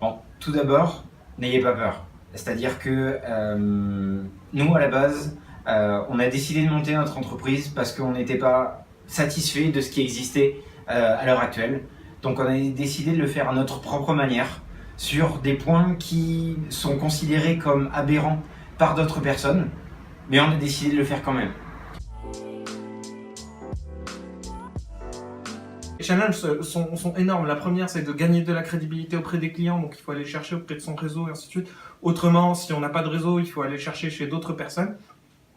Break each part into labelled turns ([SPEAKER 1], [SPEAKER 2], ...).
[SPEAKER 1] Bon, tout d'abord, n'ayez pas peur. C'est-à-dire que nous, à la base, on a décidé de monter notre entreprise parce qu'on n'était pas satisfait de ce qui existait à l'heure actuelle. Donc on a décidé de le faire à notre propre manière, sur des points qui sont considérés comme aberrants par d'autres personnes, mais on a décidé de le faire quand même.
[SPEAKER 2] Les challenges sont énormes. La première, c'est de gagner de la crédibilité auprès des clients, donc il faut aller le chercher auprès de son réseau et ainsi de suite. Autrement, si on n'a pas de réseau, il faut aller le chercher chez d'autres personnes.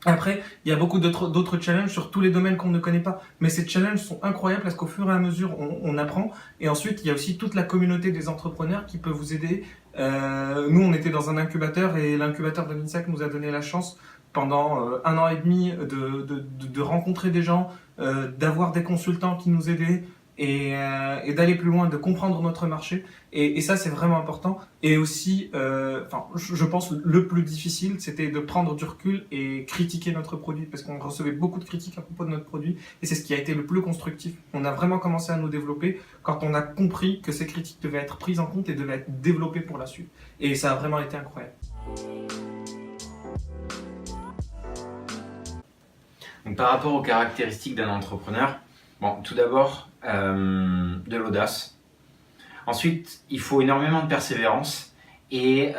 [SPEAKER 2] Après, il y a beaucoup d'autres challenges sur tous les domaines qu'on ne connaît pas. Mais ces challenges sont incroyables parce qu'au fur et à mesure, on apprend. Et ensuite, il y a aussi toute la communauté des entrepreneurs qui peut vous aider. Nous, on était dans un incubateur et l'incubateur de l'INSEC nous a donné la chance pendant 1 an et demi de rencontrer des gens, d'avoir des consultants qui nous aidaient et d'aller plus loin, de comprendre notre marché. Et ça, c'est vraiment important. Et aussi, je pense le plus difficile, c'était de prendre du recul et critiquer notre produit, parce qu'on recevait beaucoup de critiques à propos de notre produit, et c'est ce qui a été le plus constructif. On a vraiment commencé à nous développer quand on a compris que ces critiques devaient être prises en compte et devaient être développées pour la suite. Et ça a vraiment été incroyable.
[SPEAKER 1] Donc, par rapport aux caractéristiques d'un entrepreneur, bon, tout d'abord, de l'audace. Ensuite, il faut énormément de persévérance et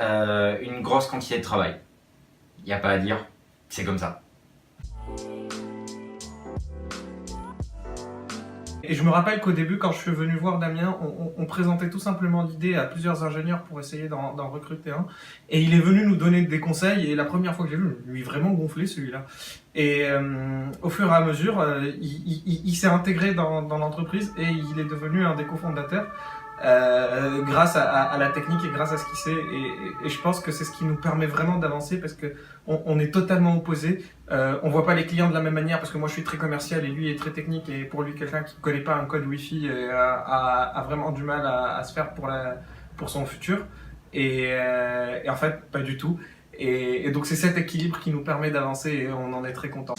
[SPEAKER 1] une grosse quantité de travail. Il n'y a pas à dire, c'est comme ça.
[SPEAKER 2] Et je me rappelle qu'au début, quand je suis venu voir Damien, on présentait tout simplement l'idée à plusieurs ingénieurs pour essayer d'en recruter un. Et il est venu nous donner des conseils. Et la première fois que j'ai vu, lui vraiment gonflé celui-là. Et au fur et à mesure, il s'est intégré dans l'entreprise et il est devenu un des cofondateurs. Grâce à la technique et grâce à ce qu'il sait, et je pense que c'est ce qui nous permet vraiment d'avancer parce que on est totalement opposés. On voit pas les clients de la même manière parce que moi je suis très commercial et lui est très technique, et pour lui, quelqu'un qui connaît pas un code Wi-Fi a vraiment du mal à se faire pour son futur, et en fait pas du tout, et donc c'est cet équilibre qui nous permet d'avancer et on en est très content.